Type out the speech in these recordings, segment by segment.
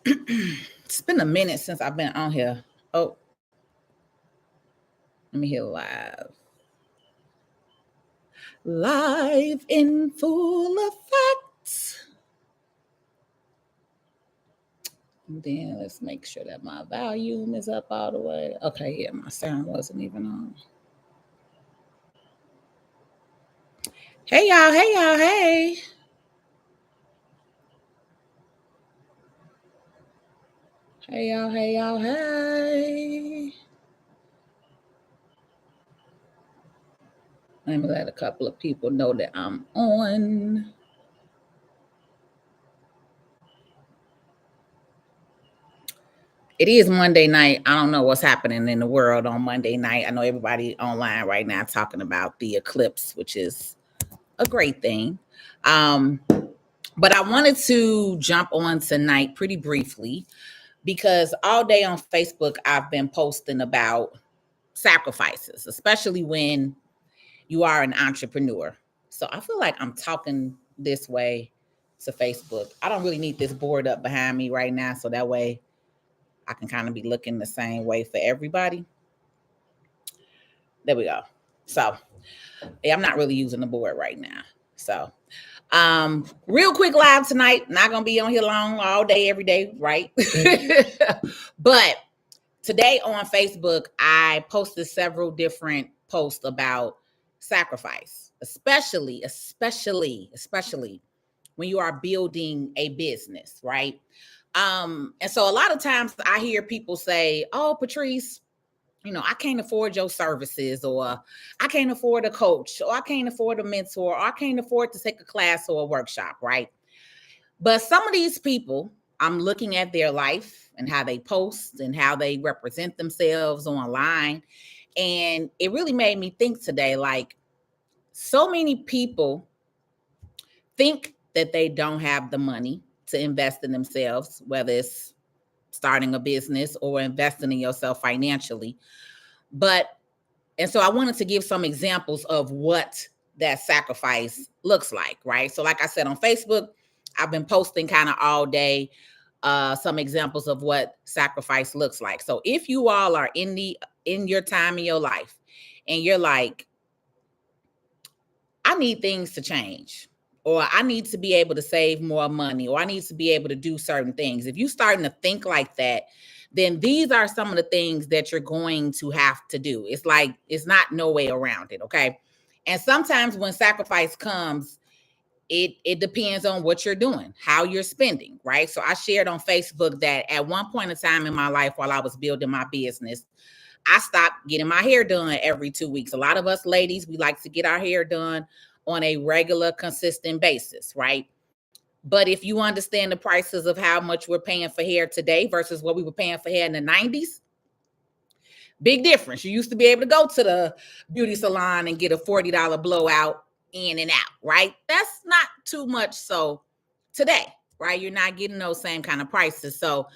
It's been a minute since I've been on here. Oh, let me hit live. Live in full effect. And then let's make sure that my volume is up all the way. Okay, yeah, my sound wasn't even on. Hey, y'all. Hey, y'all. Hey. Hey, y'all. Hey, y'all. Hey. Let me let a couple of people know that I'm on. It is Monday night. I don't know what's happening in the world on Monday night. I know everybody online right now talking about the eclipse, which is a great thing. But I wanted to jump on tonight pretty briefly because all day on Facebook, I've been posting about sacrifices, especially when you are an entrepreneur. So I feel like I'm talking this way to Facebook. I don't really need this board up behind me right now, so that way I can kind of be looking the same way for everybody. There we go. So yeah, I'm not really using the board right now. So real quick live tonight. Not gonna be on here long all day, every day, right? But today on Facebook, I posted several different posts about sacrifice, especially when you are building a business, right? And so a lot of times I hear people say, "Oh, Patrice, I can't afford your services, or I can't afford a coach, or I can't afford a mentor, or I can't afford to take a class or a workshop," right? But some of these people, I'm looking at their life and how they post and how they represent themselves online. And it really made me think today, like, so many people think that they don't have the money to invest in themselves, whether it's starting a business or investing in yourself financially. And so I wanted to give some examples of what that sacrifice looks like, right? So like I said, on Facebook, I've been posting kind of all day some examples of what sacrifice looks like. So if you all are in your time in your life and you're like, I need things to change, or I need to be able to save more money, or I need to be able to do certain things. If you're starting to think like that, then these are some of the things that you're going to have to do. It's like, it's not no way around it. Okay. And sometimes when sacrifice comes, it depends on what you're doing, how you're spending, right? So I shared on Facebook that at one point in time in my life, while I was building my business, I stopped getting my hair done every 2 weeks. A lot of us ladies, we like to get our hair done on a regular, consistent basis, right? But if you understand the prices of how much we're paying for hair today versus what we were paying for hair in the 90s, big difference. You used to be able to go to the beauty salon and get a $40 blowout in and out, right? That's not too much so today, right? You're not getting those same kind of prices. So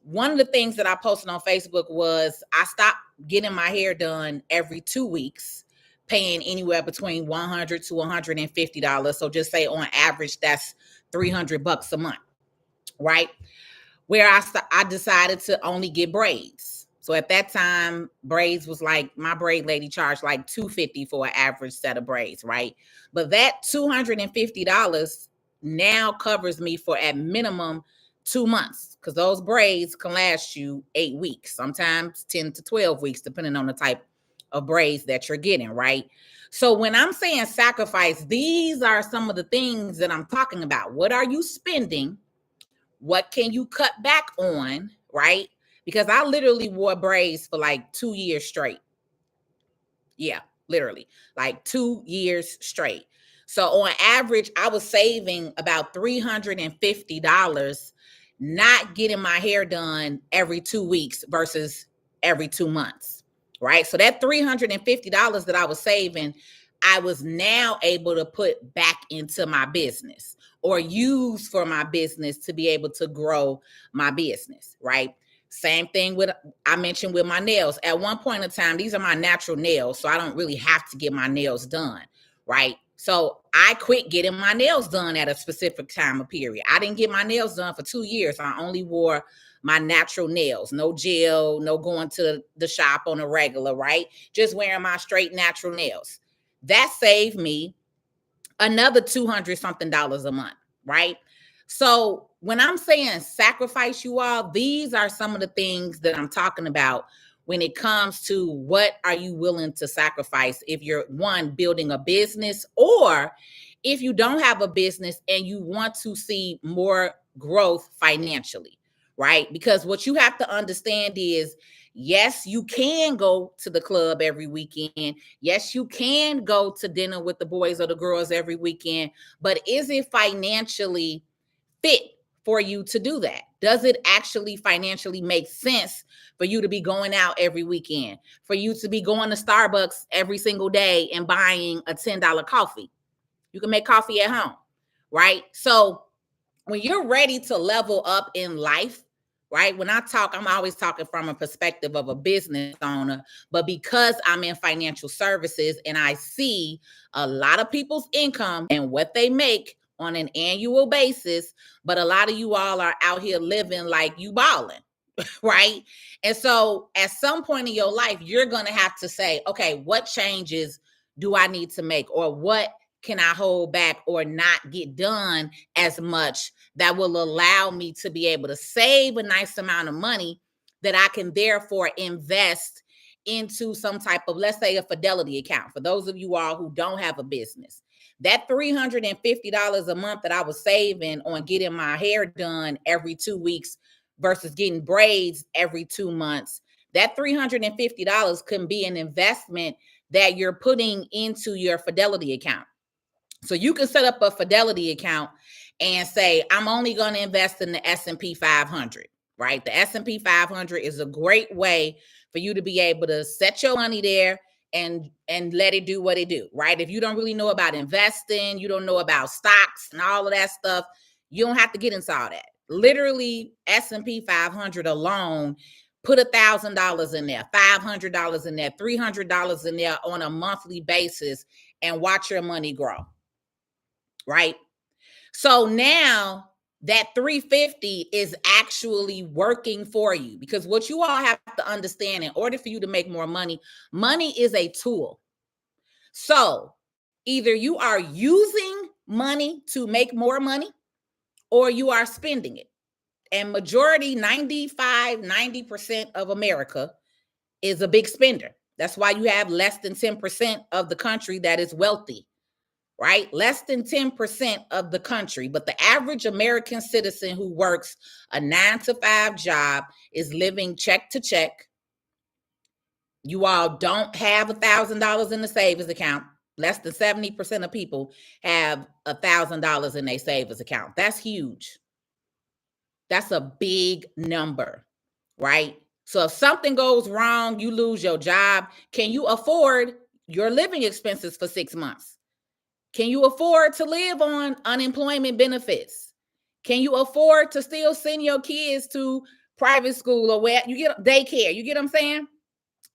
one of the things that I posted on Facebook was I stopped getting my hair done every 2 weeks, paying anywhere between $100 to $150. So just say on average, that's $300 a month, right? Where I decided to only get braids. So at that time, braids was like, my braid lady charged like $250 for an average set of braids, right? But that $250 now covers me for at minimum 2 months, because those braids can last you 8 weeks, sometimes 10 to 12 weeks, depending on the type of braids that you're getting, right? So when I'm saying sacrifice, these are some of the things that I'm talking about. What are you spending? What can you cut back on, right? Because I literally wore braids for like 2 years straight. Yeah, literally, like 2 years straight. So on average, I was saving about $350 not getting my hair done every 2 weeks versus every 2 months, right? So that $350 that I was saving, I was now able to put back into my business or use for my business to be able to grow my business, right? Same thing with, I mentioned with my nails. At one point in time, these are my natural nails, so I don't really have to get my nails done, right? So I quit getting my nails done at a specific time of period. I didn't get my nails done for 2 years. I only wore my natural nails, no gel, no going to the shop on a regular, right? Just wearing my straight natural nails. That saved me another 200 something dollars a month, right? So when I'm saying sacrifice, you all, these are some of the things that I'm talking about when it comes to what are you willing to sacrifice if you're one building a business, or if you don't have a business and you want to see more growth financially, right? Because what you have to understand is, yes, you can go to the club every weekend. Yes, you can go to dinner with the boys or the girls every weekend, but is it financially fit for you to do that? Does it actually financially make sense for you to be going out every weekend, for you to be going to Starbucks every single day and buying a $10 coffee? You can make coffee at home, right? So when you're ready to level up in life, right? When I talk, I'm always talking from a perspective of a business owner, but because I'm in financial services and I see a lot of people's income and what they make on an annual basis, but a lot of you all are out here living like you balling, right? And so at some point in your life, you're going to have to say, okay, what changes do I need to make, or what can I hold back or not get done as much that will allow me to be able to save a nice amount of money that I can therefore invest into some type of, let's say, a fidelity account. For those of you all who don't have a business, that $350 a month that I was saving on getting my hair done every 2 weeks versus getting braids every 2 months, that $350 can be an investment that you're putting into your fidelity account. So you can set up a fidelity account and say, I'm only going to invest in the S&P 500, right? The S&P 500 is a great way for you to be able to set your money there and let it do what it do, right? If you don't really know about investing, you don't know about stocks and all of that stuff, you don't have to get into all that. Literally, S&P 500 alone, put $1,000 in there, $500 in there, $300 in there on a monthly basis, and watch your money grow. Right? So now that 350 is actually working for you, because what you all have to understand, in order for you to make more money, money is a tool. So either you are using money to make more money, or you are spending it. And majority, 90% of America is a big spender. That's why you have less than 10% of the country that is wealthy. Right? Less than 10% of the country. But the average American citizen who works a 9-to-5 job is living check to check. You all don't have $1,000 in the savings account. Less than 70% of people have $1,000 in their savings account. That's huge. That's a big number, right? So if something goes wrong, you lose your job, can you afford your living expenses for 6 months? Can you afford to live on unemployment benefits? Can you afford to still send your kids to private school or where you get daycare? You get what I'm saying?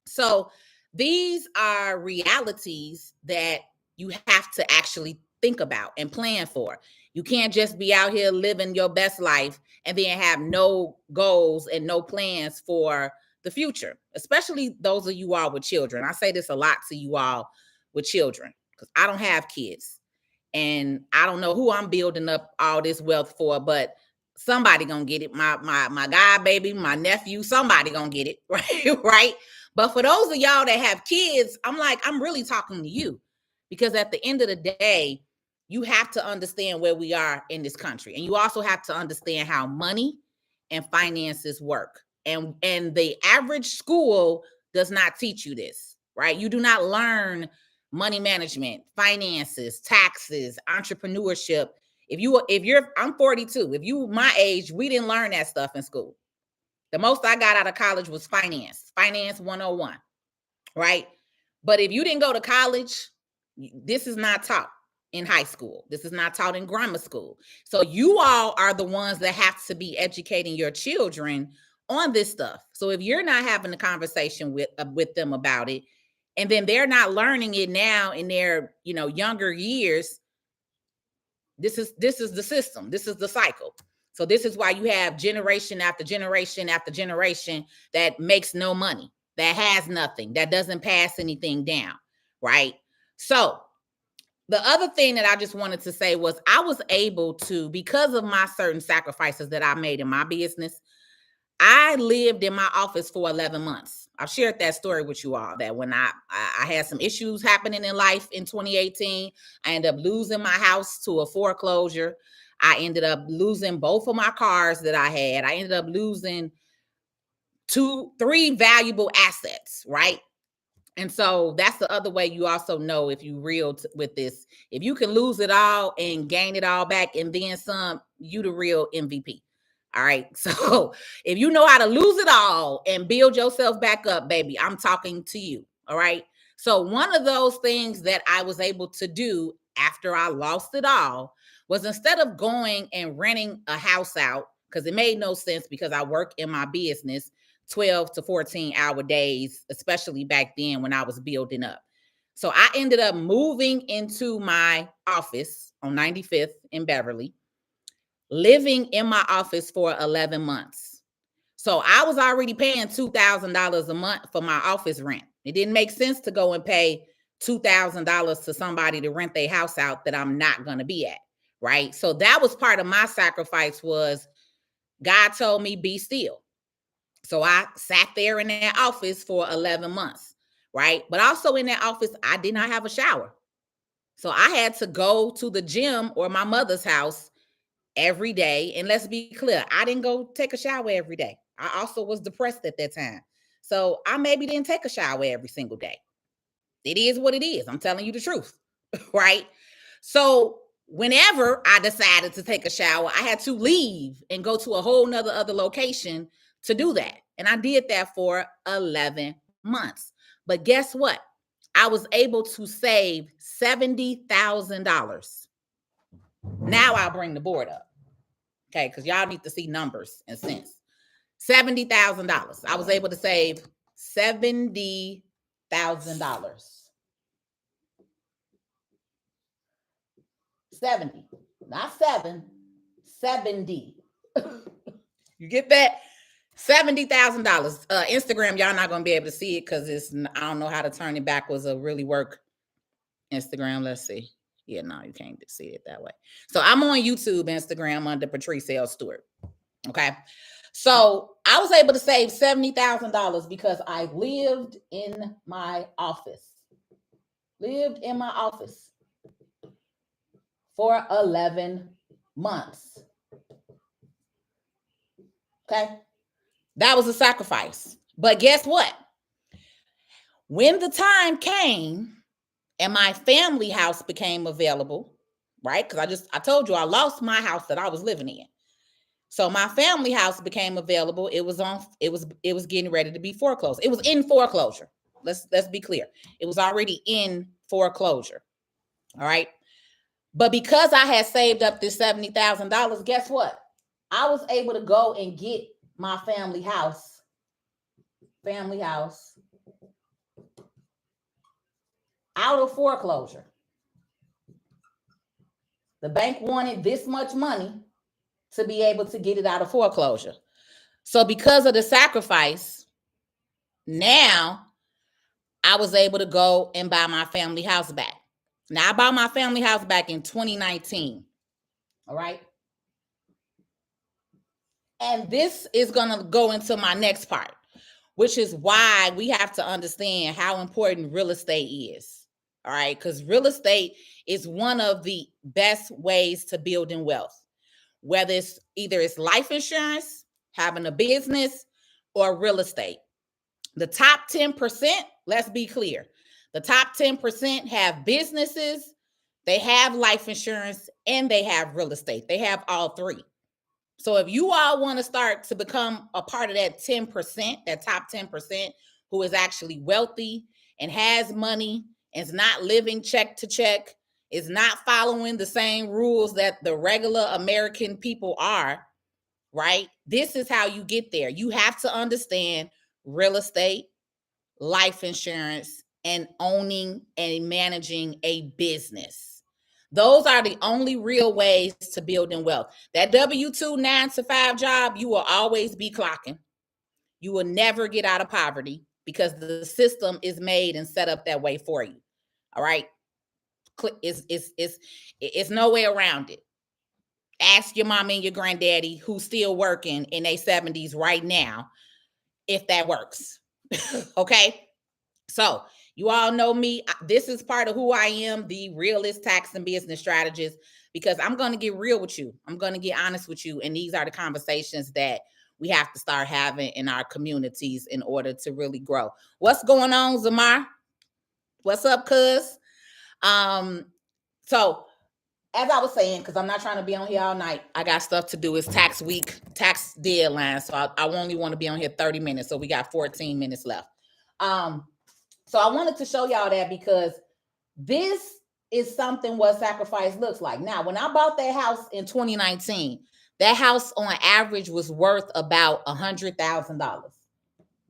So these are realities that you have to actually think about and plan for. You can't just be out here living your best life and then have no goals and no plans for the future, especially those of you all with children. I say this a lot to you all with children because I don't have kids and I don't know who I'm building up all this wealth for, but somebody gonna get it. My god baby, my nephew, somebody gonna get it, right? Right. But for those of y'all that have kids, I'm really talking to you, because at the end of the day, you have to understand where we are in this country, and you also have to understand how money and finances work. And the average school does not teach you this, right? You do not learn money management, finances, taxes, entrepreneurship. I'm 42. If you my age, we didn't learn that stuff in school. The most I got out of college was finance 101, right? But if you didn't go to college, this is not taught in high school. This is not taught in grammar school. So you all are the ones that have to be educating your children on this stuff. So if you're not having a conversation with them about it, And then they're not learning it now in their, younger years. This is the system. This is the cycle. So this is why you have generation after generation after generation that makes no money, that has nothing, that doesn't pass anything down, right? So the other thing that I just wanted to say was I was able to, because of my certain sacrifices that I made in my business, I lived in my office for 11 months. I've shared that story with you all, that when I had some issues happening in life in 2018, I ended up losing my house to a foreclosure. I ended up losing both of my cars that I had. I ended up losing three valuable assets, right? And so that's the other way you also know if you real with this. If you can lose it all and gain it all back and then some, you the real MVP. All right. So if you know how to lose it all and build yourself back up, baby, I'm talking to you. All right. So one of those things that I was able to do after I lost it all was, instead of going and renting a house out, because it made no sense because I work in my business 12 to 14-hour days, especially back then when I was building up. So I ended up moving into my office on 95th in Beverly, living in my office for 11 months. So I was already paying $2,000 a month for my office rent. It didn't make sense to go and pay $2,000 to somebody to rent their house out that I'm not going to be at, right? So that was part of my sacrifice. Was God told me, be still. So I sat there in that office for 11 months, right? But also in that office, I did not have a shower. So I had to go to the gym or my mother's house every day. And let's be clear, I didn't go take a shower every day. I also was depressed at that time. So I maybe didn't take a shower every single day. It is what it is. I'm telling you the truth, right? So whenever I decided to take a shower, I had to leave and go to a whole nother other location to do that. And I did that for 11 months. But guess what? I was able to save $70,000. Now I'll bring the board up. Okay, because y'all need to see numbers and cents. $70,000. I was able to save $70,000. 70, not 7, 70. You get that? $70,000. Instagram, y'all not gonna be able to see it because I don't know how to turn it backwards or really work Instagram. Let's see. Yeah, no, you can't see it that way. So I'm on YouTube, Instagram under Patrice L Stewart. Okay. So I was able to save $70,000 because I lived in my office. Lived in my office for 11 months. Okay. That was a sacrifice. But guess what? When the time came and my family house became available, right? Because I told you I lost my house that I was living in. So my family house became available. It was getting ready to be foreclosed. It was in foreclosure. Let's be clear. It was already in foreclosure. All right. But because I had saved up this $70,000, guess what? I was able to go and get my family house out of foreclosure. The bank wanted this much money to be able to get it out of foreclosure. So because of the sacrifice, now I was able to go and buy my family house back. Now I bought my family house back in 2019. All right. And this is going to go into my next part, which is why we have to understand how important real estate is. All right. Because real estate is one of the best ways to build in wealth, whether it's life insurance, having a business, or real estate. The top 10%, let's be clear. The top 10% have businesses, they have life insurance, and they have real estate. They have all three. So if you all want to start to become a part of that 10%, that top 10% who is actually wealthy and has money and is not living check to check, is not following the same rules that the regular American people are, right? This is how you get there. You have to understand real estate, life insurance, and owning and managing a business. Those are the only real ways to building wealth. That W-2 9 to 5 job, you will always be clocking. You will never get out of poverty because the system is made and set up that way for you. All right. It's no way around it. Ask your mom and your granddaddy who's still working in their 70s right now if that works. Okay. So you all know me. This is part of who I am, the realist tax and business strategist, because I'm going to get real with you. I'm going to get honest with you. And these are the conversations that we have to start having in our communities in order to really grow. What's going on, Zamar? What's up, cuz? So as I was saying, because I'm not trying to be on here all night, I got stuff to do. It's tax week, tax deadline. So I only want to be on here 30 minutes. So we got 14 minutes left. So I wanted to show y'all that because this is something what sacrifice looks like. Now, when I bought that house in 2019, that house on average was worth about $100,000.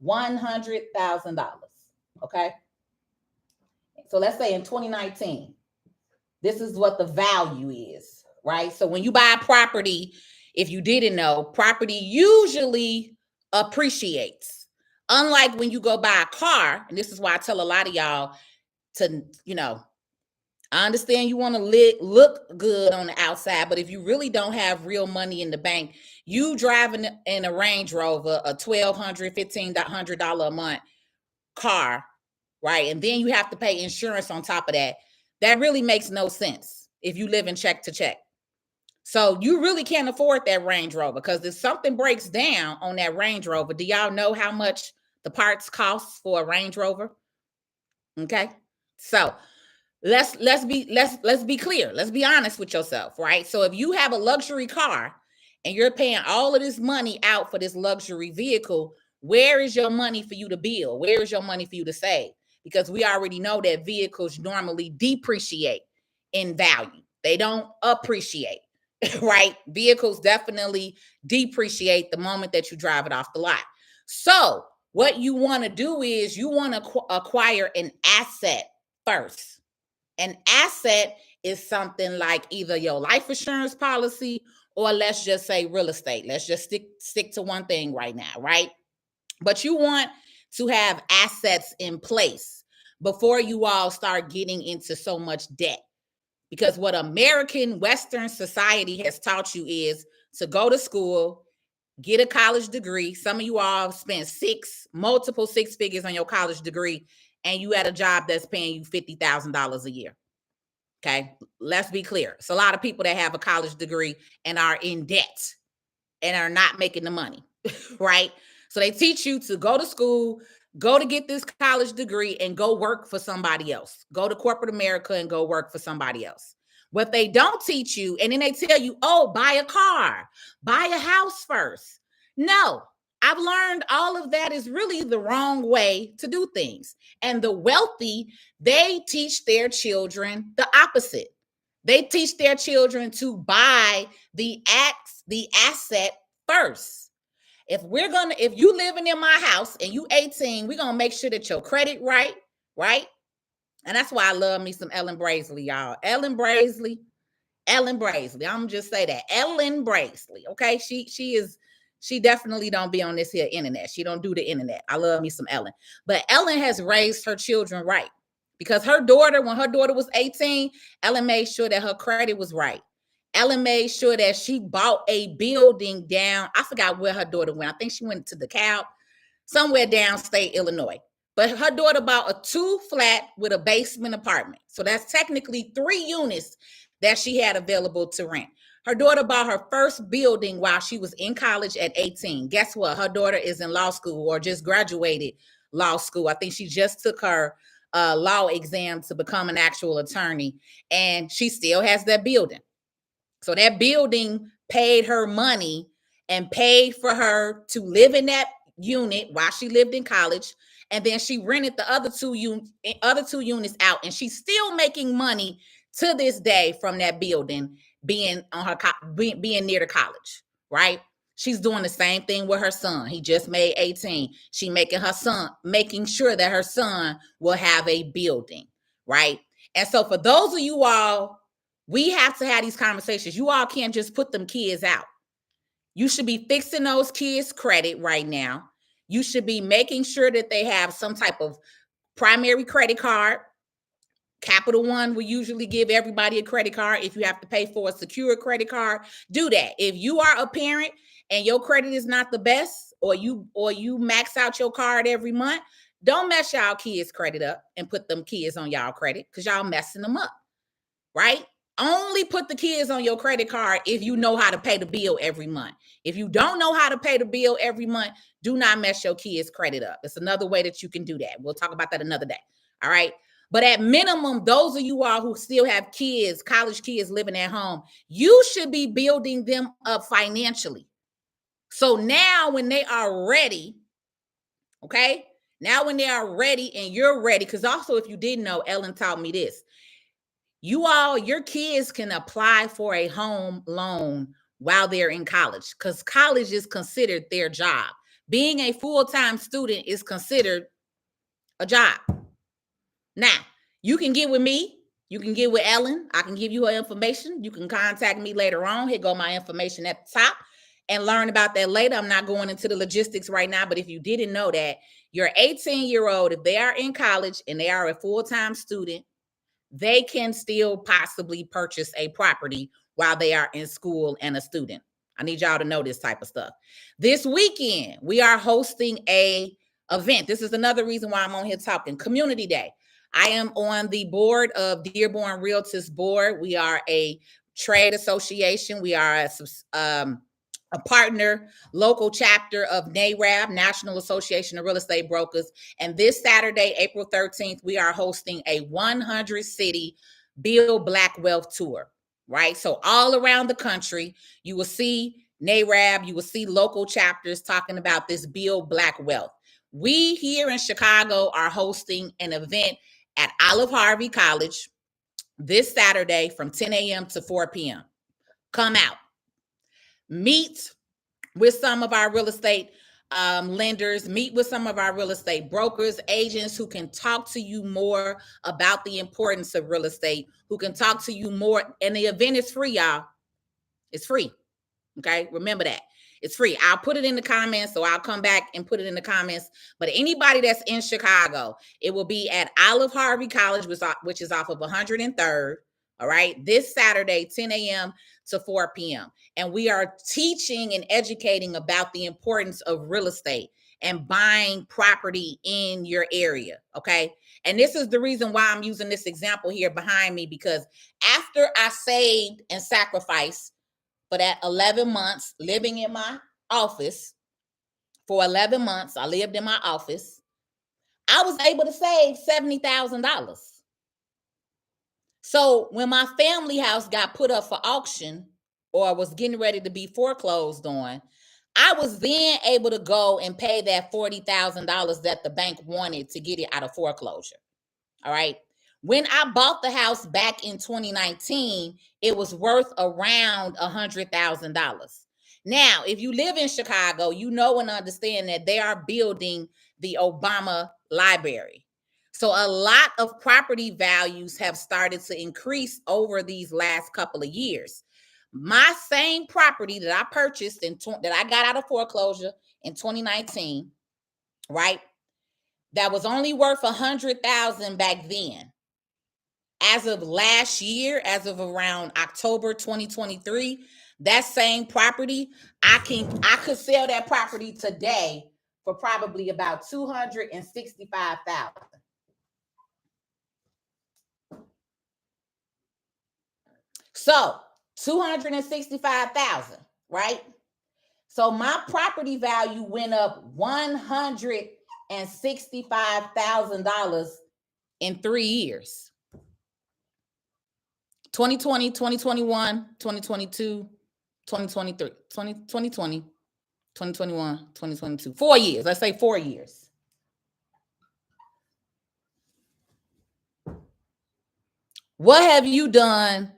$100,000. Okay. So let's say in 2019, this is what the value is, right? So when you buy a property, if you didn't know, property usually appreciates. Unlike when you go buy a car, and this is why I tell a lot of y'all to, I understand you want to look good on the outside, but if you really don't have real money in the bank, you driving in a Range Rover, a $1,200, $1,500 a month car, right? And then you have to pay insurance on top of that. That really makes no sense if you live in check to check. So you really can't afford that Range Rover because if something breaks down on that Range Rover, do y'all know how much the parts cost for a Range Rover? Okay. So let's be clear. Let's be honest with yourself, right? So if you have a luxury car and you're paying all of this money out for this luxury vehicle, where is your money for you to build? Where is your money for you to save? Because we already know that vehicles normally depreciate in value. They don't appreciate, right? Vehicles definitely depreciate the moment that you drive it off the lot. So what you want to do is you want to acquire an asset first. An asset is something like either your life insurance policy or let's just say real estate. Let's just stick to one thing right now, right? But you want to have assets in place before you all start getting into so much debt. Because what American Western society has taught you is to go to school, get a college degree. Some of you all spent multiple six figures on your college degree, and you at a job that's paying you $50,000 a year. Okay, let's be clear. It's a lot of people that have a college degree and are in debt and are not making the money, right? So they teach you to go to school, go to get this college degree and go work for somebody else. Go to corporate America and go work for somebody else. What they don't teach you, and then they tell you, oh, buy a car, buy a house first. No, I've learned all of that is really the wrong way to do things. And the wealthy, they teach their children the opposite. They teach their children to buy the asset first. If you living in my house and you 18, we're going to make sure that your credit right? And that's why I love me some Ellen Braisley, y'all. Ellen Braisley. I'm just say that. Ellen Braisley. Okay. She definitely don't be on this here internet. She don't do the internet. I love me some Ellen. But Ellen has raised her children right. Because when her daughter was 18, Ellen made sure that her credit was right. Ellen made sure that she bought a building down. I forgot where her daughter went. I think she went to DeKalb, somewhere downstate Illinois. But her daughter bought a 2-flat with a basement apartment. So that's technically 3 units that she had available to rent. Her daughter bought her first building while she was in college at 18. Guess what? Her daughter is in law school or just graduated law school. I think she just took her law exam to become an actual attorney, and she still has that building. So that building paid her money and paid for her to live in that unit while she lived in college. And then she rented the other two units out, and she's still making money to this day from that building being near the college, right? She's doing the same thing with her son. He just made 18. She making sure that her son will have a building, right? And so for those of you all, we have to have these conversations. You all can't just put them kids out. You should be fixing those kids' credit right now. You should be making sure that they have some type of primary credit card. Capital One will usually give everybody a credit card. If you have to pay for a secure credit card, do that. If you are a parent and your credit is not the best, or you max out your card every month, don't mess y'all kids' credit up and put them kids on y'all credit, because y'all messing them up, right? Only put the kids on your credit card if you know how to pay the bill every month. If you don't know how to pay the bill every month, do not mess your kids' credit up. It's another way that you can do that. We'll talk about that another day. All right. But at minimum, those of you all who still have kids, college kids living at home, you should be building them up financially. So now when they are ready, okay, now when they are ready and you're ready, because also if you didn't know, Ellen taught me this. Your kids can apply for a home loan while they're in college, because college is considered their job. Being a full-time student is considered a job. Now, you can get with me. You can get with Ellen. I can give you her information. You can contact me later on. Here go my information at the top, and learn about that later. I'm not going into the logistics right now, but if you didn't know that, your 18-year-old, if they are in college and they are a full-time student, they can still possibly purchase a property while they are in school and a student. I need y'all to know this type of stuff. This weekend, we are hosting a event. This is another reason why I'm on here talking. Community Day. I am on the board of Dearborn Realtors Board. We are a trade association. We are a partner local chapter of NAREB, National Association of Real Estate Brokers. And this Saturday, April 13th, we are hosting a 100 city Build Black Wealth tour, right? So all around the country, you will see NAREB, you will see local chapters talking about this Build Black Wealth. We here in Chicago are hosting an event at Olive Harvey College this Saturday from 10 a.m. to 4 p.m. Come out. Meet with some of our real estate lenders, meet with some of our real estate brokers, agents who can talk to you more about the importance of real estate, who can talk to you more. And the event is free, y'all. It's free. Okay, remember that. It's free. I'll put it in the comments, so I'll come back and put it in the comments. But anybody that's in Chicago, it will be at Olive Harvey College, which is off of 103rd. All right, this Saturday, 10 a.m. to 4 p.m. And we are teaching and educating about the importance of real estate and buying property in your area. Okay. And this is the reason why I'm using this example here behind me, because after I saved and sacrificed for that 11 months living in my office, for 11 months, I lived in my office, I was able to save $70,000. So when my family house got put up for auction or was getting ready to be foreclosed on, I was then able to go and pay that $40,000 that the bank wanted to get it out of foreclosure. All right. When I bought the house back in 2019, it was worth around $100,000. Now, if you live in Chicago, you know and understand that they are building the Obama Library. So a lot of property values have started to increase over these last couple of years. My same property that I purchased that I got out of foreclosure in 2019, right? That was only worth $100,000 back then. As of last year, as of around October 2023, that same property, I could sell that property today for probably about $265,000. So $265,000, right? So my property value went up $165,000 in 3 years. 2020, 2021, 2022, 2023, 2020, 2021, 2022. 4 years. Let's say 4 years. What have you done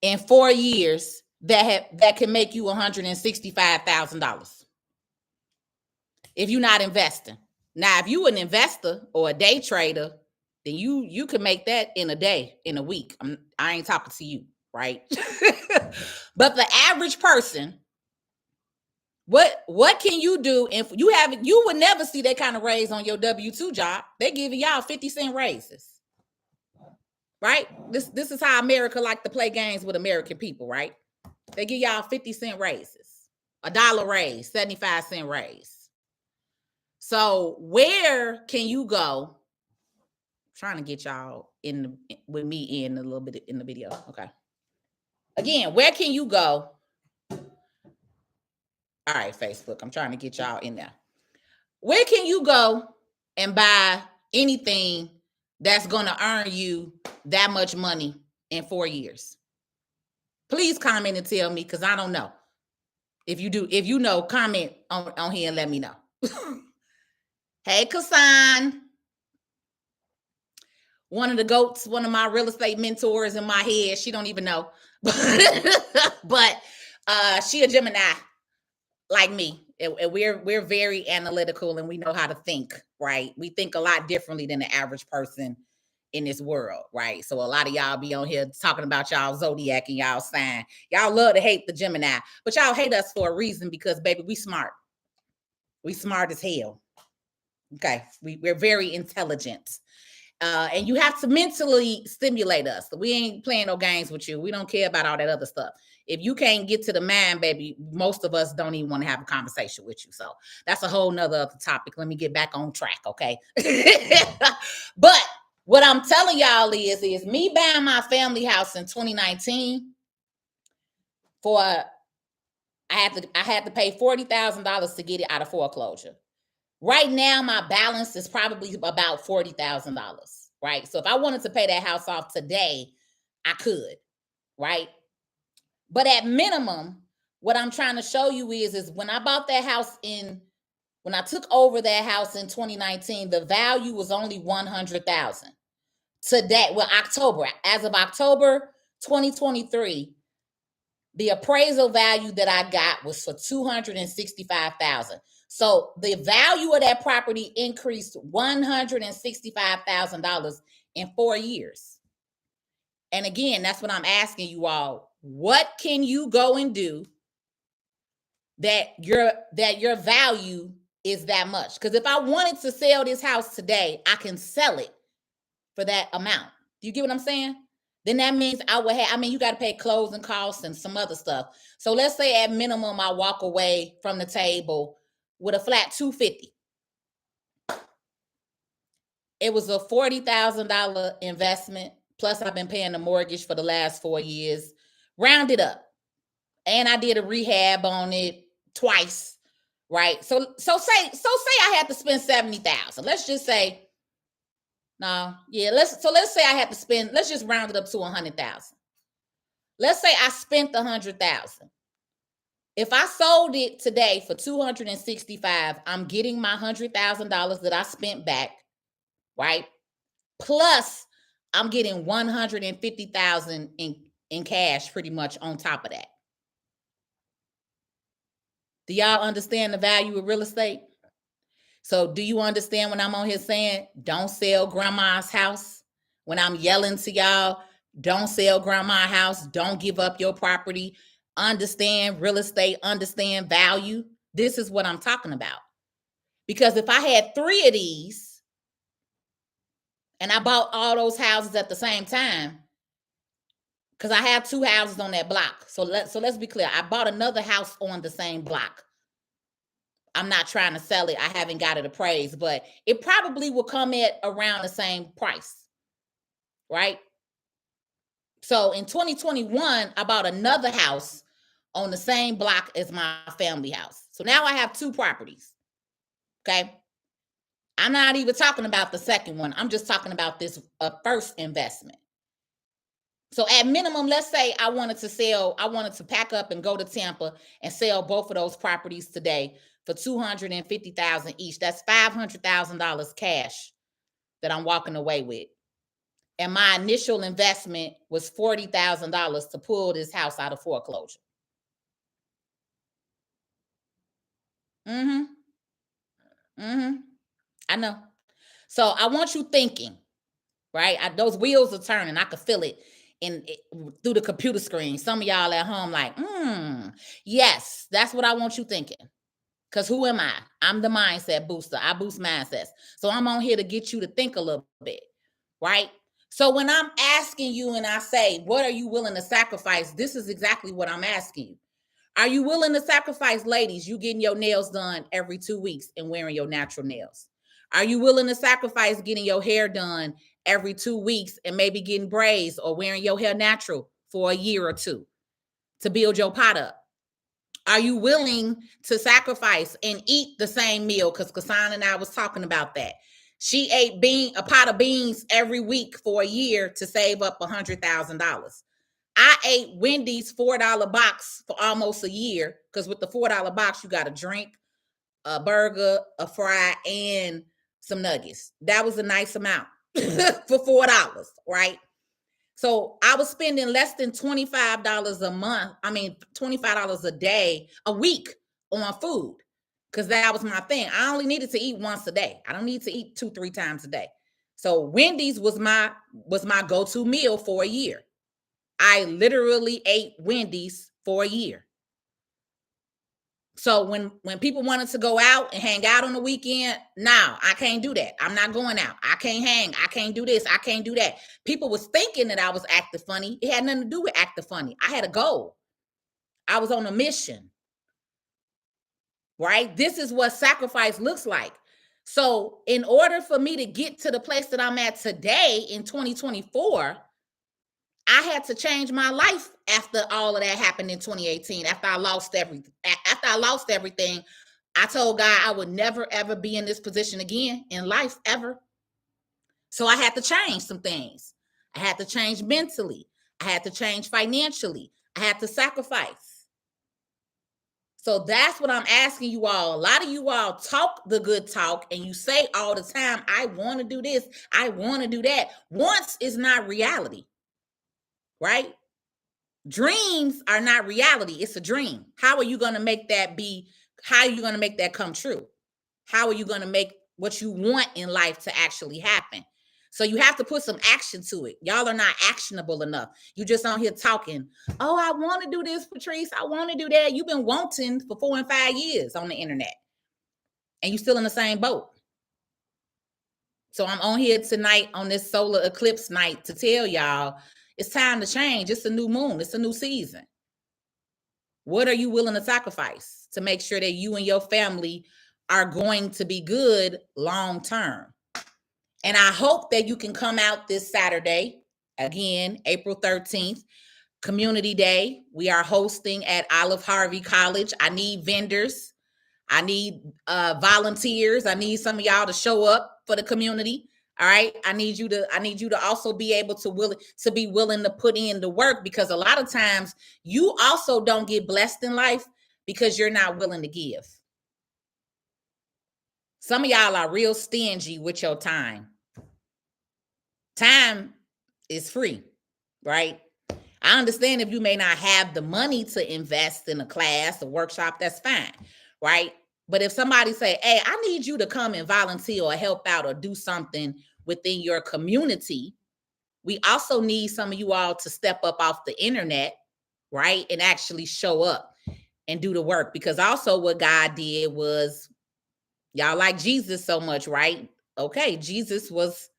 in 4 years that can make you $165,000 if you're not investing. Now, if you an investor or a day trader, then you can make that in a day, in a week. I ain't talking to you, right? But the average person, what can you do if you would never see that kind of raise on your W-2 job? They're giving y'all 50-cent raises. Right? This is how America like to play games with American people, right? They give y'all 50-cent raises, $1 raise, 75-cent raise. So where can you go? I'm trying to get y'all with me in a little bit in the video. Okay. Again, where can you go? All right, Facebook. I'm trying to get y'all in there. Where can you go and buy anything that's going to earn you that much money in 4 years? Please comment and tell me, because I don't know. If you do, if you know, comment on here and let me know. Hey, Kasan. One of the GOATs, one of my real estate mentors in my head. She don't even know. But she a Gemini like me. And we're very analytical and we know how to think, right? We think a lot differently than the average person in this world, right? So a lot of y'all be on here talking about y'all zodiac and y'all sign. Y'all love to hate the Gemini, but y'all hate us for a reason, because baby, we smart. We smart as hell. Okay, we're very intelligent. And you have to mentally stimulate us. We ain't playing no games with you. We don't care about all that other stuff. If you can't get to the mind, baby, most of us don't even want to have a conversation with you. So that's a whole nother topic. Let me get back on track, okay? But what I'm telling y'all is me buying my family house in 2019 for I had to pay $40,000 to get it out of foreclosure. Right now, my balance is probably about $40,000, right? So if I wanted to pay that house off today, I could, right? But at minimum, what I'm trying to show you is when I bought that house when I took over that house in 2019, the value was only $100,000. Today, well, as of October 2023, the appraisal value that I got was for $265,000. So the value of that property increased $165,000 in 4 years. And again, that's what I'm asking you all. What can you go and do that your value is that much? Because if I wanted to sell this house today, I can sell it for that amount. Do you get what I'm saying? Then that means you got to pay closing costs and some other stuff. So let's say at minimum, I walk away from the table with a flat $250,000. It was a $40,000 investment. Plus I've been paying the mortgage for the last 4 years, round it up. And I did a rehab on it twice, right? So say I had to spend $70,000. Let's just say, let's say I had to spend, let's just round it up to $100,000. Let's say I spent $100,000. If I sold it today for $265,000, I'm getting my $100,000 that I spent back, right? Plus, I'm getting $150,000 in cash pretty much on top of that. Do y'all understand the value of real estate? So do you understand when I'm on here saying, don't sell grandma's house? When I'm yelling to y'all, don't sell grandma's house, don't give up your property, understand real estate, understand value. This is what I'm talking about. Because if I had 3 of these and I bought all those houses at the same time, because I have 2 houses on that block. So let's be clear. I bought another house on the same block. I'm not trying to sell it. I haven't got it appraised, but it probably will come at around the same price, right? So in 2021, I bought another house on the same block as my family house. So now I have 2 properties, okay? I'm not even talking about the second one. I'm just talking about this first investment. So at minimum, let's say I wanted to pack up and go to Tampa and sell both of those properties today for $250,000 each. That's $500,000 cash that I'm walking away with. And my initial investment was $40,000 to pull this house out of foreclosure. Mm-hmm. Mm-hmm. I know. So I want you thinking, right? Those wheels are turning. I could feel it through the computer screen. Some of y'all at home like, yes, that's what I want you thinking. Because who am I? I'm the mindset booster. I boost mindsets. So I'm on here to get you to think a little bit, right? So when I'm asking you and I say, what are you willing to sacrifice? This is exactly what I'm asking you. Are you willing to sacrifice, ladies, you getting your nails done every 2 weeks and wearing your natural nails? Are you willing to sacrifice getting your hair done every 2 weeks and maybe getting braids or wearing your hair natural for a year or two to build your pot up? Are you willing to sacrifice and eat the same meal? Because Kasana and I was talking about that. She ate a pot of beans every week for a year to save up $100,000. I ate Wendy's $4 box for almost a year because with the $4 box, you got a drink, a burger, a fry, and some nuggets. That was a nice amount for $4, right? So I was spending less than $25 a month. I mean, $25 a day, a week on food. Because that was my thing. I only needed to eat once a day. I don't need to eat 2-3 times a day. So Wendy's was my go-to meal for a year. I literally ate Wendy's for a year. So when people wanted to go out and hang out on the weekend, no, I can't do that. I'm not going out. I can't hang. I can't do this. I can't do that. People was thinking that I was acting funny. It had nothing to do with acting funny. I had a goal. I was on a mission. Right? This is what sacrifice looks like. So in order for me to get to the place that I'm at today in 2024, I had to change my life after all of that happened in 2018. After I lost everything, I told God I would never ever be in this position again in life ever. So I had to change some things. I had to change mentally. I had to change financially. I had to sacrifice. So that's what I'm asking you all. A lot of you all talk the good talk and you say all the time, I want to do this. I want to do that. Once is not reality, right? Dreams are not reality. It's a dream. How are you going to make that be? How are you going to make that come true? How are you going to make what you want in life to actually happen? So you have to put some action to it. Y'all are not actionable enough. You just on here talking. Oh, I want to do this, Patrice. I want to do that. You've been wanting for 4 and 5 years on the internet. And you still in the same boat. So I'm on here tonight on this solar eclipse night to tell y'all it's time to change. It's a new moon. It's a new season. What are you willing to sacrifice to make sure that you and your family are going to be good long term? And I hope that you can come out this Saturday, again, April 13th, Community Day. We are hosting at Olive Harvey College. I need vendors. I need volunteers. I need some of y'all to show up for the community. All right. I need you to also be able to be willing to put in the work, because a lot of times you also don't get blessed in life because you're not willing to give. Some of y'all are real stingy with your time. Time is free, right? I understand if you may not have the money to invest in a class, a workshop, that's fine, right? But if somebody say, hey, I need you to come and volunteer or help out or do something within your community, we also need some of you all to step up off the internet, right? And actually show up and do the work. Because also what God did was, y'all like Jesus so much, right? Okay, Jesus was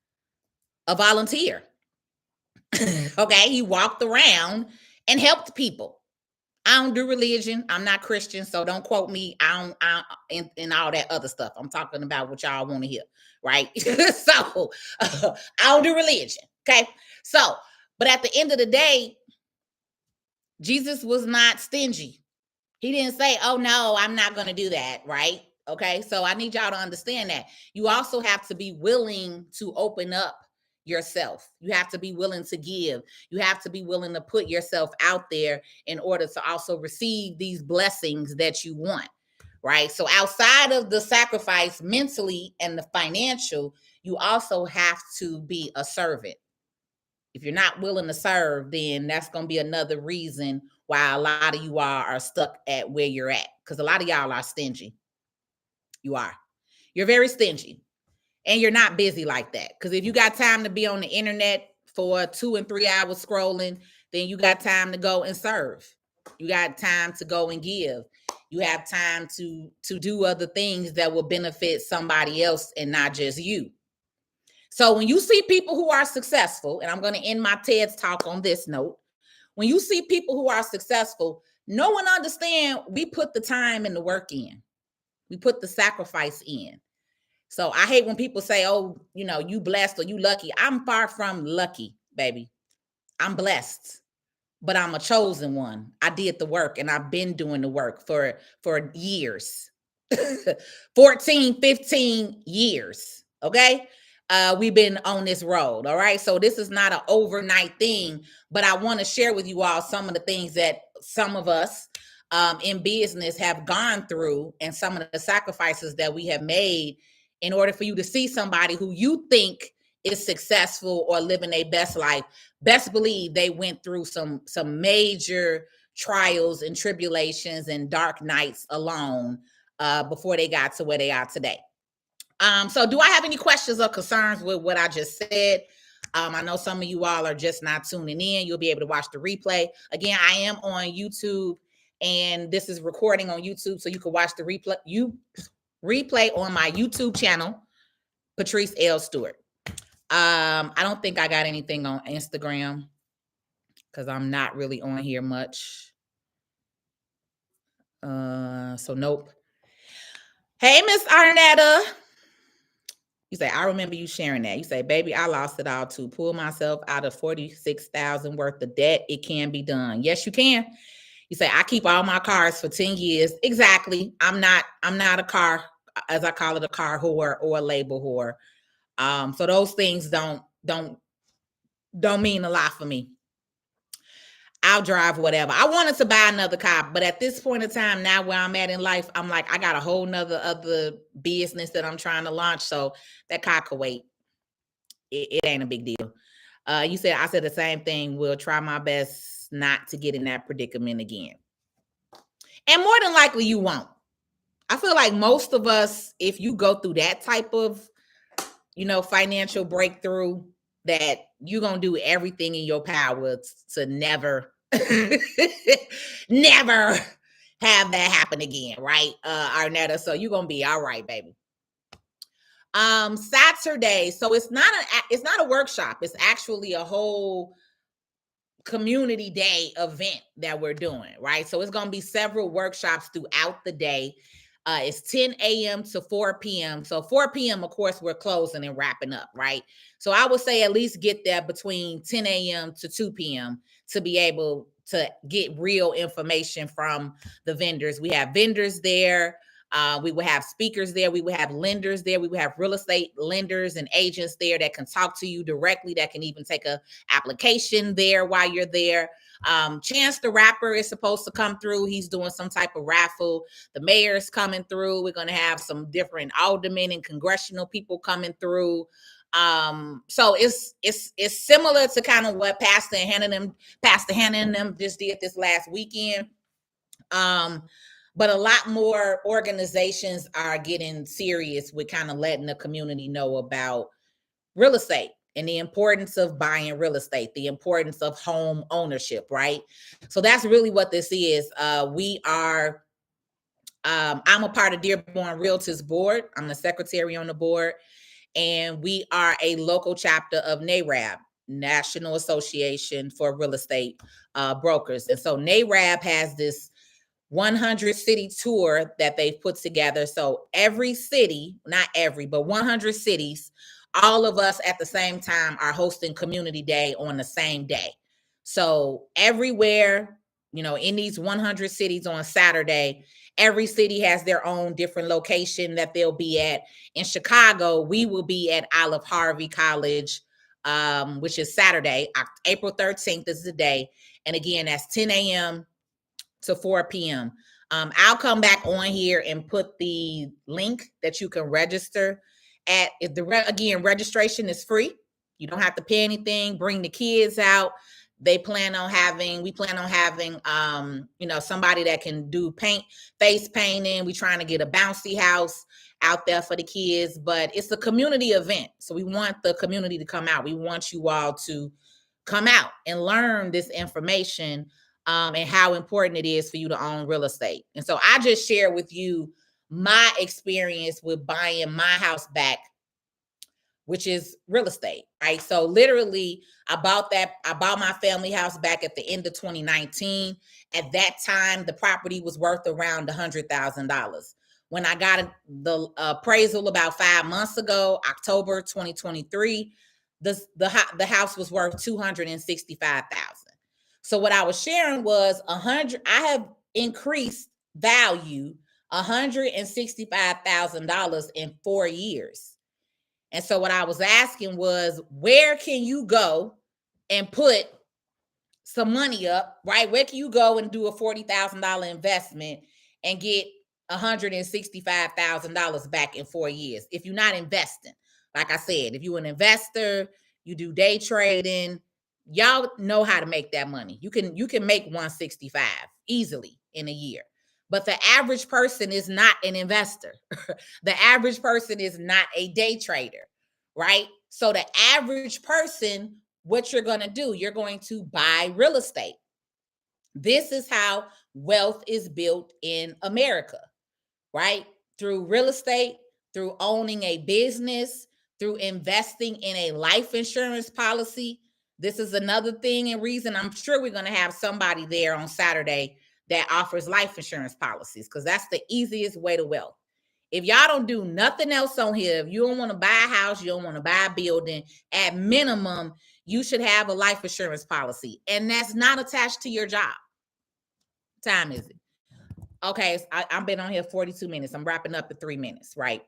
a volunteer. Okay, he walked around and helped people. I don't do religion. I'm not Christian, so don't quote me. I don't and all that other stuff. I'm talking about what y'all want to hear, right? So I don't do religion. Okay, so but at the end of the day, Jesus was not stingy. He didn't say, "Oh no, I'm not going to do that," right? Okay, so I need y'all to understand that. You also have to be willing to open up yourself. You have to be willing to give. You have to be willing to put yourself out there in order to also receive these blessings that you want, right? So outside of the sacrifice mentally and the financial, you also have to be a servant. If you're not willing to serve, then that's going to be another reason why a lot of you are stuck at where you're at, because a lot of y'all are stingy. You are. You're very stingy. And you're not busy like that. Because if you got time to be on the internet for 2 and 3 hours scrolling, then you got time to go and serve. You got time to go and give. You have time to do other things that will benefit somebody else and not just you. So when you see people who are successful, and I'm going to end my TED talk on this note, when you see people who are successful, no one understands we put the time and the work in. We put the sacrifice in. So I hate when people say, oh, you blessed or you lucky. I'm far from lucky, baby. I'm blessed, but I'm a chosen one. I did the work and I've been doing the work for years, 14, 15 years. Okay. We've been on this road. All right. So this is not an overnight thing, but I want to share with you all some of the things that some of us in business have gone through and some of the sacrifices that we have made in order for you to see somebody who you think is successful or living their best life. Best believe they went through some major trials and tribulations and dark nights alone before they got to where they are today. So do I have any questions or concerns with what I just said? I know some of you all are just not tuning in. You'll be able to watch the replay. Again, I am on YouTube, and this is recording on YouTube, so you can watch the replay on my YouTube channel, Patrice L Stewart. I don't think I got anything on Instagram because I'm not really on here much. So nope. Hey, Miss Arnetta. You say, I remember you sharing that. You say, baby, I lost it all to pull myself out of $46,000 worth of debt. It can be done. Yes, you can. You say, I keep all my cars for 10 years. Exactly. I'm not a car, as I call it, a car whore or a label whore. So those things don't mean a lot for me. I'll drive whatever. I wanted to buy another car, but at this point in time, now where I'm at in life, I'm like, I got a whole nother other business that I'm trying to launch. So that car could wait. It ain't a big deal. I said the same thing. We'll try my best not to get in that predicament again. And more than likely you won't. I feel like most of us, if you go through that type of, financial breakthrough, that you're going to do everything in your power to never, never have that happen again. Right, Arnetta? So you're going to be all right, baby. Saturday. So it's not a workshop. It's actually a whole community day event that we're doing, right? So it's going to be several workshops throughout the day. It's 10 a.m. to 4 p.m. So 4 p.m., of course, we're closing and wrapping up, right? So I would say at least get there between 10 a.m. to 2 p.m. to be able to get real information from the vendors. We have vendors there. We will have speakers there. We will have lenders there. We will have real estate lenders and agents there that can talk to you directly, that can even take a application there while you're there. Chance the Rapper is supposed to come through. He's doing some type of raffle. The mayor's coming through. We're going to have some different aldermen and congressional people coming through. So it's similar to kind of what Pastor Hannah and them just did this last weekend. But a lot more organizations are getting serious with kind of letting the community know about real estate and the importance of buying real estate, the importance of home ownership, right? So that's really what this is. I'm a part of Dearborn Realtors Board. I'm the secretary on the board, and we are a local chapter of NARAB, National Association for Real Estate Brokers. And so NARAB has this 100 city tour that they've put together. So every city, not every, but 100 cities, all of us at the same time are hosting community day on the same day. So everywhere, in these 100 cities on Saturday, every city has their own different location that they'll be at. In Chicago, we will be at Olive Harvey College, which is Saturday, April 13th is the day. And again, that's 10 a.m. to 4 p.m. I'll come back on here and put the link that you can register at. Again, registration is free. You don't have to pay anything. Bring the kids out. we plan on having, somebody that can do face painting. We're trying to get a bouncy house out there for the kids, but it's a community event. So we want the community to come out. We want you all to come out and learn this information, and how important it is for you to own real estate. And so I just share with you my experience with buying my house back, which is real estate, right? So literally I bought my family house back at the end of 2019. At that time, the property was worth around $100,000. When I got the appraisal about 5 months ago, October 2023, the house was worth $265,000. So what I was sharing was I have increased value $165,000 in 4 years. And so what I was asking was, where can you go and put some money up, right? Where can you go and do a $40,000 investment and get $165,000 back in 4 years if you're not investing? Like I said, if you're an investor, you do day trading, y'all know how to make that money. You can make 165 easily in a year. But the average person is not an investor. The average person is not a day trader, right? So the average person, what you're going to do, you're going to buy real estate. This is how wealth is built in America, right? Through real estate, through owning a business, through investing in a life insurance policy. This is another thing and reason I'm sure we're going to have somebody there on Saturday that offers life insurance policies, because that's the easiest way to wealth. If y'all don't do nothing else on here, if you don't want to buy a house, you don't want to buy a building, at minimum, you should have a life insurance policy. And that's not attached to your job. What time is it? Okay, I've been on here 42 minutes. I'm wrapping up in 3 minutes, right?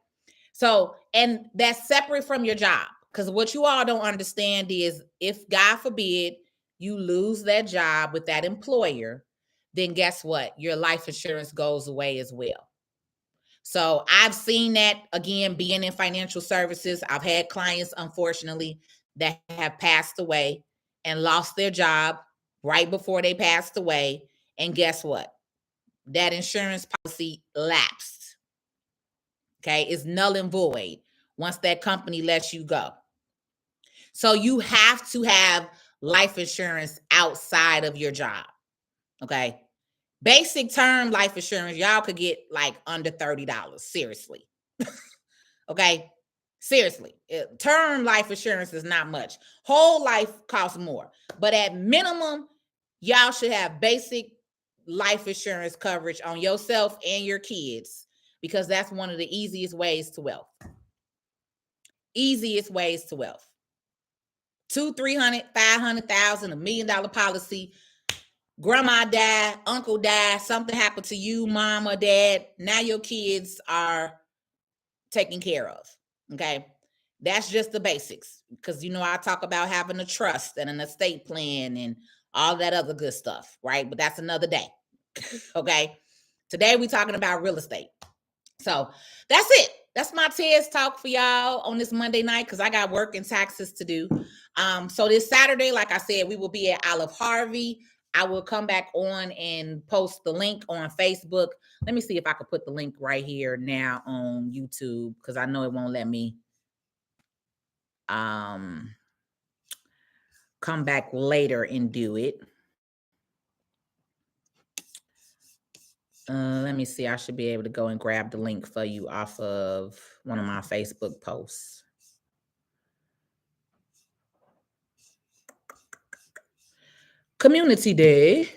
So, and that's separate from your job. Because what you all don't understand is, if God forbid you lose that job with that employer, then guess what? Your life insurance goes away as well. So I've seen that, again, being in financial services. I've had clients, unfortunately, that have passed away and lost their job right before they passed away. And guess what? That insurance policy lapsed. Okay, it's null and void once that company lets you go. So you have to have life insurance outside of your job. Okay. Basic term life insurance, y'all could get like under $30. Seriously. Okay. Seriously. Term life insurance is not much. Whole life costs more. But at minimum, y'all should have basic life insurance coverage on yourself and your kids, because that's one of the easiest ways to wealth. Easiest ways to wealth. 200, 300, 500,000, $1 million policy. Grandma died, uncle died, something happened to you, mom or dad. Now your kids are taken care of. Okay. That's just the basics. Because, I talk about having a trust and an estate plan and all that other good stuff, right? But that's another day. Okay. Today we're talking about real estate. So that's it. That's my TED's talk for y'all on this Monday night, because I got work and taxes to do. So this Saturday, like I said, we will be at Olive Harvey. I will come back on and post the link on Facebook. Let me see if I could put the link right here now on YouTube, because I know it won't let me come back later and do it. Let me see. I should be able to go and grab the link for you off of one of my Facebook posts. Community Day.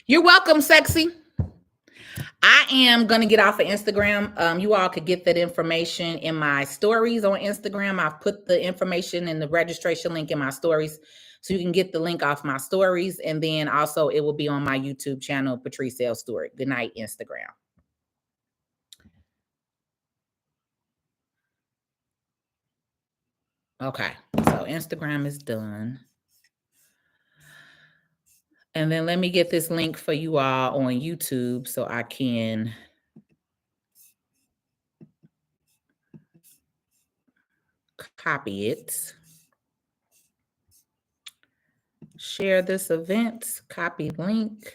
You're welcome, sexy. I am going to get off of Instagram. You all could get that information in my stories on Instagram. I've put the information and the registration link in my stories, so you can get the link off my stories. And then also it will be on my YouTube channel, Patrice L Stewart. Good night, Instagram. Okay, so Instagram is done. And then let me get this link for you all on YouTube so I can copy it. Share this event, copy link.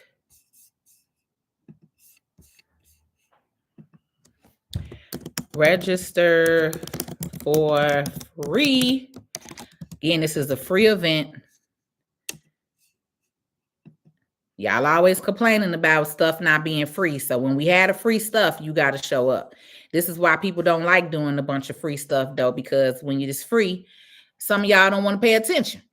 Register for free. Again, this is a free event. Y'all always complaining about stuff not being free. So when we had a free stuff, you got to show up. This is why people don't like doing a bunch of free stuff, though, because when you're just free, some of y'all don't want to pay attention.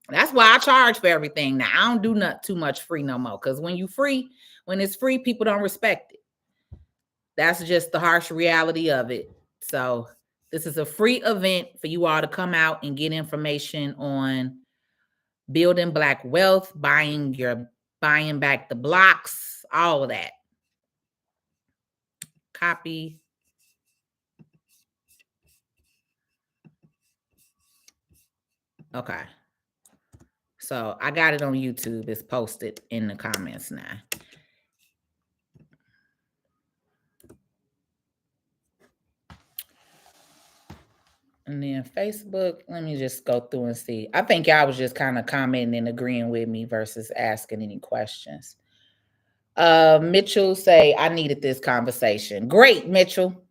That's why I charge for everything now. I don't do not too much free no more, because when it's free, people don't respect it. That's just the harsh reality of it. So this is a free event for you all to come out and get information on building Black wealth, buying back the blocks, all of that. Copy. Okay. So I got it on YouTube. It's posted in the comments now. And then Facebook, let me just go through and see. I think y'all was just kind of commenting and agreeing with me versus asking any questions. Mitchell say, I needed this conversation. Great, Mitchell.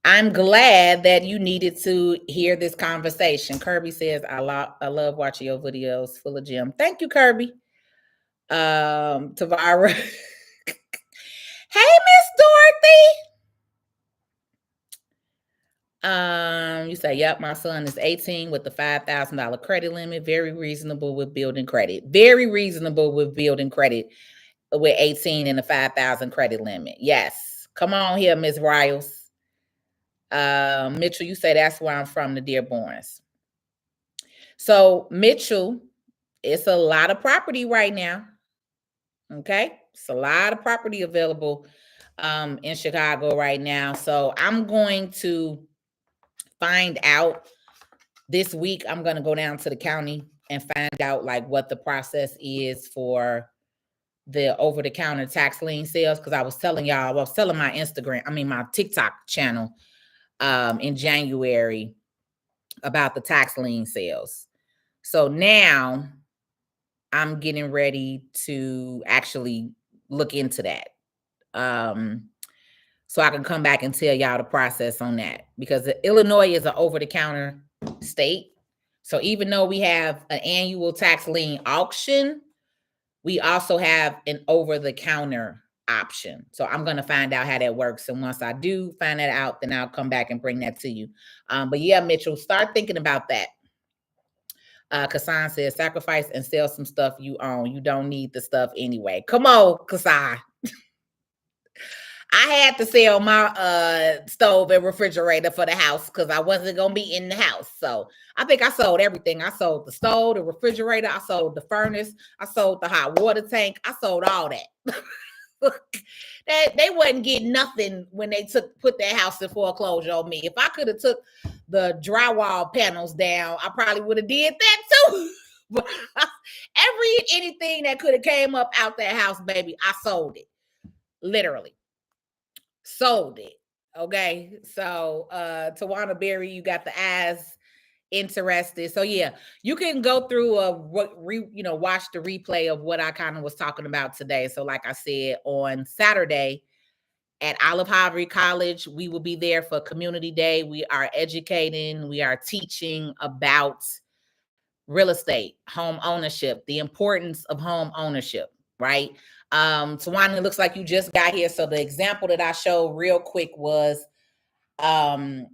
I'm glad that you needed to hear this conversation. Kirby says, I love watching your videos full of gem. Thank you, Kirby. Tavara. Hey, Miss Dorothy. You say, yep, my son is 18 with the $5,000 credit limit. Very reasonable with building credit. Very reasonable with building credit with 18 and the 5,000 credit limit. Yes. Come on here, Miss Riles. Mitchell, you say that's where I'm from, the Dearborns. So Mitchell, it's a lot of property right now. Okay. It's a lot of property available in Chicago right now. So I'm going to find out this week. I'm going to go down to the county and find out like what the process is for the over-the-counter tax lien sales. Because I was telling y'all, my TikTok channel in January about the tax lien sales. So now I'm getting ready to actually look into that. So I can come back and tell y'all the process on that, because Illinois is an over-the-counter state. So even though we have an annual tax lien auction, we also have an over-the-counter option. So I'm going to find out how that works. And once I do find that out, then I'll come back and bring that to you. But yeah, Mitchell, start thinking about that. Kassan says, sacrifice and sell some stuff you own. You don't need the stuff anyway. Come on, Kassan. I had to sell my stove and refrigerator for the house because I wasn't going to be in the house. So I think I sold everything. I sold the stove, the refrigerator. I sold the furnace. I sold the hot water tank. I sold all that. They wasn't getting nothing when they put their house in foreclosure on me. If I could have took the drywall panels down, I probably would have did that too. But anything that could have came up out that house, baby, I sold it. Literally. Sold it. Okay. So Tawana Berry, you got the eyes interested. So yeah, you can go through watch the replay of what I kind of was talking about today. So like I said, on Saturday at Olive Harvey College, we will be there for Community Day. We are educating, we are teaching about real estate, home ownership, the importance of home ownership, right? Tawana, it looks like you just got here. So the example that I showed real quick was I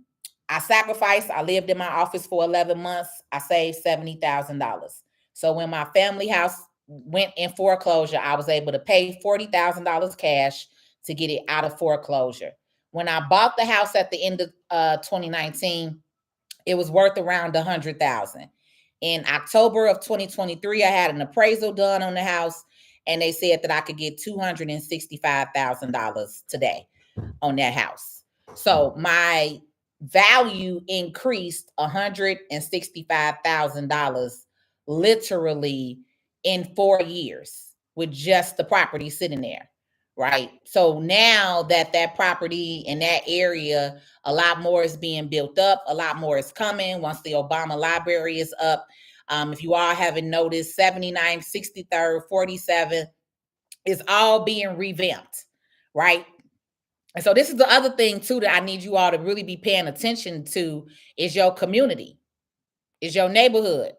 sacrificed. I lived in my office for 11 months. I saved $70,000. So when my family house went in foreclosure, I was able to pay $40,000 cash to get it out of foreclosure. When I bought the house at the end of 2019, it was worth around $100,000. In October of 2023, I had an appraisal done on the house, and they said that I could get $265,000 today on that house. So my value increased $165,000 literally in 4 years with just the property sitting there, right? So now that property in that area, a lot more is being built up, a lot more is coming once the Obama Library is up. If you all haven't noticed, 79, 63rd, 47th is all being revamped, right? And so this is the other thing too that I need you all to really be paying attention to is your community, is your neighborhood,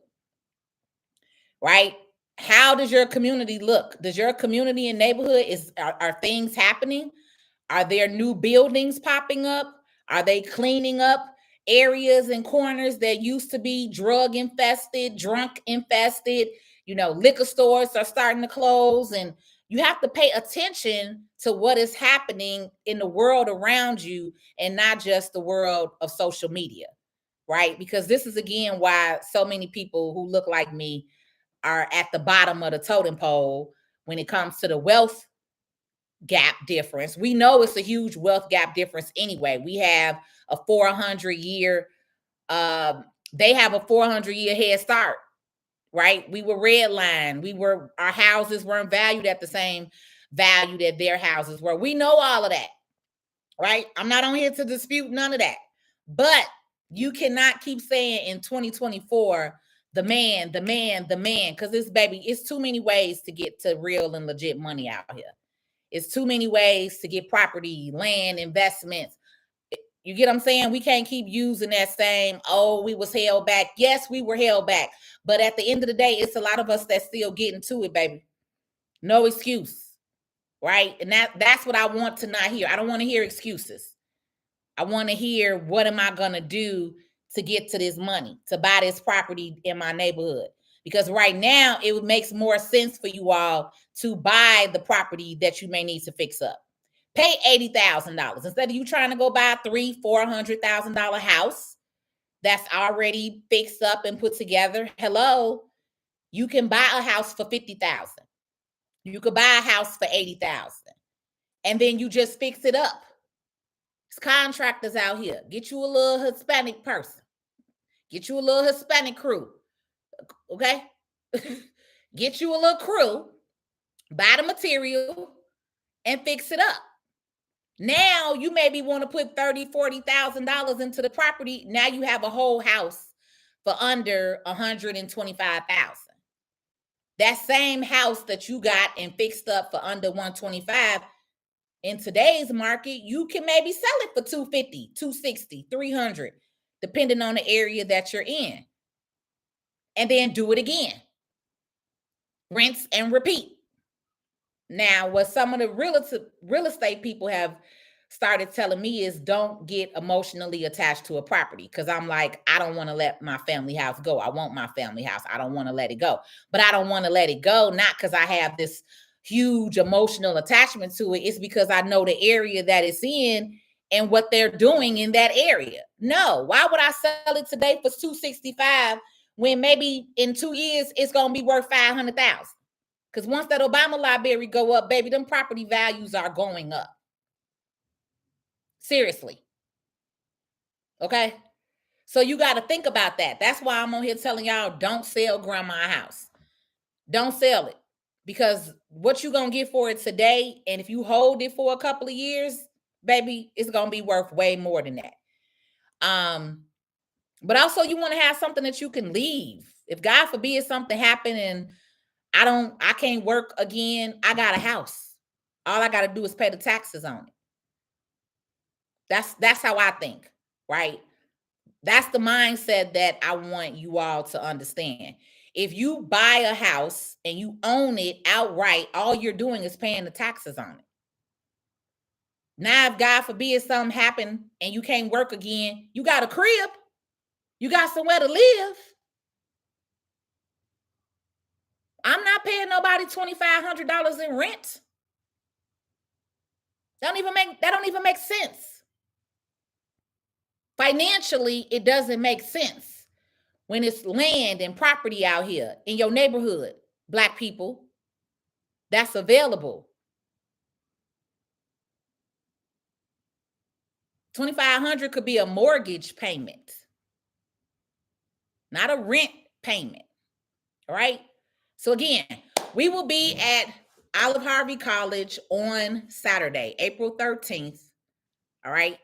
right? How does your community look? Does your community and neighborhood are things happening? Are there new buildings popping up? Are they cleaning up areas and corners that used to be drug infested, drunk infested? Liquor stores are starting to close, and you have to pay attention to what is happening in the world around you and not just the world of social media, right? Because this is again why so many people who look like me are at the bottom of the totem pole when it comes to the wealth gap difference. We know it's a huge wealth gap difference anyway. We have a 400-year, they have a 400-year head start, right? We were redlined. Our houses weren't valued at the same value that their houses were. We know all of that, right? I'm not on here to dispute none of that. But you cannot keep saying in 2024, the man, because it's too many ways to get to real and legit money out here. It's too many ways to get property, land, investments. You get what I'm saying? We can't keep using that same, we was held back. Yes, we were held back. But at the end of the day, it's a lot of us that still getting to it, baby. No excuse, right? And that's what I want to not hear. I don't want to hear excuses. I want to hear, what am I going to do to get to this money, to buy this property in my neighborhood? Because right now, it makes more sense for you all to buy the property that you may need to fix up. Pay $80,000 instead of you trying to go buy a $300,000-$400,000 house that's already fixed up and put together. Hello, you can buy a house for $50,000. You could buy a house for $80,000, and then you just fix it up. There's contractors out here. Get you a little Hispanic person. Get you a little Hispanic crew. Okay? Get you a little crew, buy the material, and fix it up. Now you maybe want to put $30,000, $40,000 into the property. Now you have a whole house for under $125,000. That same house that you got and fixed up for under $125,000, in today's market, you can maybe sell it for $250,000, $260,000, $300,000, depending on the area that you're in. And then do it again. Rinse and repeat. Now, what some of the real estate people have started telling me is, don't get emotionally attached to a property. Because I'm like, I don't want to let my family house go. I want my family house. I don't want to let it go. But I don't want to let it go, not because I have this huge emotional attachment to it. It's because I know the area that it's in and what they're doing in that area. No, why would I sell it today for $265,000 when maybe in 2 years it's gonna be worth $500,000? Because once that Obama library go up, baby, them property values are going up. Seriously. Okay? So you got to think about that. That's why I'm on here telling y'all, don't sell grandma's house. Don't sell it. Because what you going to get for it today, and if you hold it for a couple of years, baby, it's going to be worth way more than that. But also you want to have something that you can leave. If God forbid something happened and I can't work again, I got a house. All I got to do is pay the taxes on it. That's how I think, right? That's the mindset that I want you all to understand. If you buy a house and you own it outright, all you're doing is paying the taxes on it. Now, if God forbid something happened and you can't work again, you got a crib. You got somewhere to live. I'm not paying nobody $2,500 in rent. That don't even make sense. Financially, it doesn't make sense when it's land and property out here in your neighborhood, Black people, that's available. $2,500 could be a mortgage payment, not a rent payment. All right. So again, we will be at Olive Harvey College on Saturday, April 13th. All right.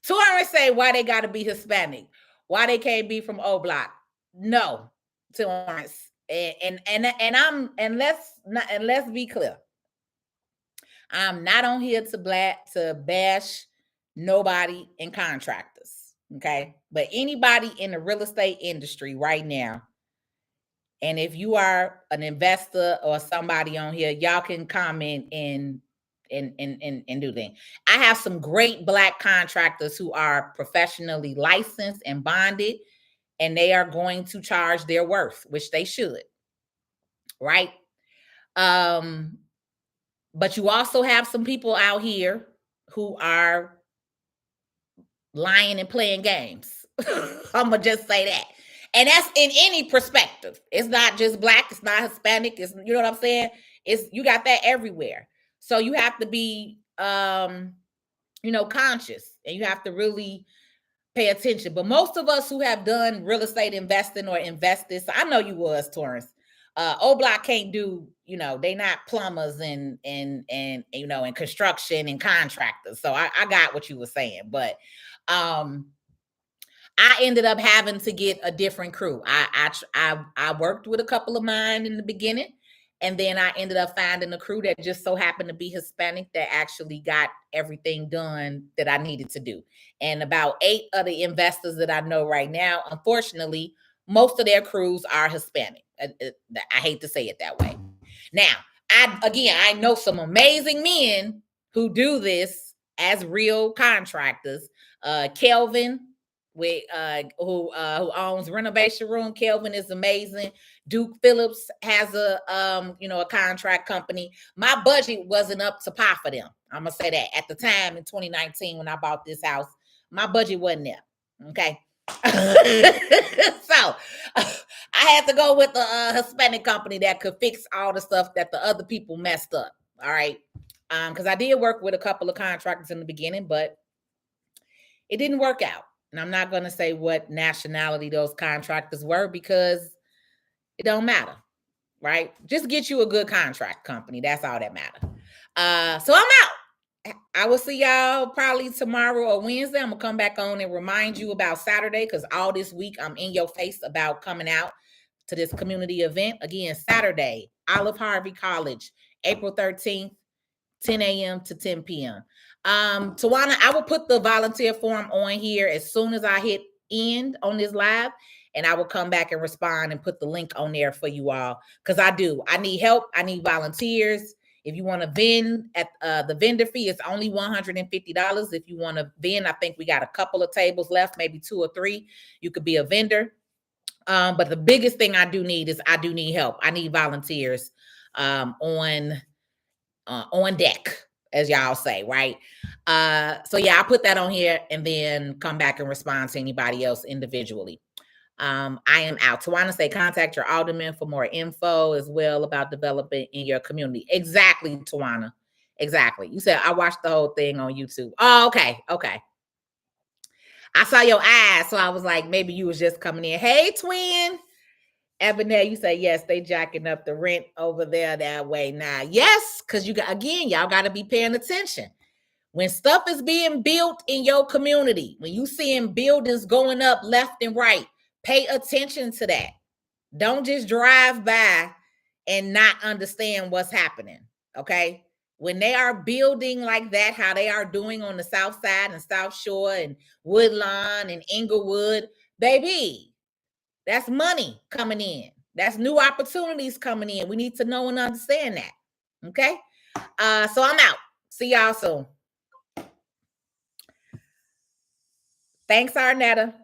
Tourists say why they got to be Hispanic, why they can't be from O Block. No, Torrance, and let's be clear. I'm not on here to bash nobody in contractors, okay? But anybody in the real estate industry right now, and if you are an investor or somebody on here, y'all can comment and do things. I have some great Black contractors who are professionally licensed and bonded, and they are going to charge their worth, which they should, right? But you also have some people out here who are lying and playing games. I'm gonna just say that. And that's in any perspective. It's not just Black, it's not Hispanic, it's, you know what I'm saying? It's, you got that everywhere. So you have to be conscious, and you have to really pay attention. But most of us who have done real estate investing or invested, so I know you was, Torrance. O Block can't do, they not plumbers and construction and contractors. So I got what you were saying, but I ended up having to get a different crew. I worked with a couple of mine in the beginning, and then I ended up finding a crew that just so happened to be Hispanic that actually got everything done that I needed to do. And about 8 of the investors that I know right now, unfortunately, most of their crews are Hispanic. I hate to say it that way. Now, I know some amazing men who do this as real contractors. Kelvin, who owns Renovation Room. Kelvin is amazing. Duke Phillips has a contract company. My budget wasn't up to par for them. I'm gonna say that. At the time in 2019 when I bought this house, my budget wasn't there. Okay. So I had to go with a Hispanic company that could fix all the stuff that the other people messed up. All right. Because I did work with a couple of contractors in the beginning, but it didn't work out. And I'm not going to say what nationality those contractors were because it don't matter, right? Just get you a good contract company. That's all that matters. So I'm out. I will see y'all probably tomorrow or Wednesday. I'm going to come back on and remind you about Saturday because all this week I'm in your face about coming out to this community event. Again, Saturday, Olive Harvey College, April 13th, 10 a.m. to 10 p.m. Tawana, I will put the volunteer form on here as soon as I hit end on this live, and I will come back and respond and put the link on there for you all because I need help. I need volunteers. If you want to vend at the vendor fee, it's only $150. If you want to vend, I think we got a couple of tables left, maybe 2 or 3. You could be a vendor. But the biggest thing I do need help. I need volunteers on deck, as y'all say, right? So yeah, I'll put that on here and then come back and respond to anybody else individually. I am out. Tawana say contact your alderman for more info as well about development in your community. Exactly, Tawana. Exactly. You said I watched the whole thing on YouTube. Oh, okay. Okay. I saw your eyes, so I was like, maybe you was just coming in. Hey, twin. Ebony, you say yes, they jacking up the rent over there that way now. Yes, because y'all got to be paying attention. When stuff is being built in your community, when you seeing buildings going up left and right, pay attention to that. Don't just drive by and not understand what's happening, okay? When they are building like that, how they are doing on the South Side and South Shore and Woodlawn and Inglewood, baby, that's money coming in. That's new opportunities coming in. We need to know and understand that, okay? So I'm out. See y'all soon. Thanks, Arnetta.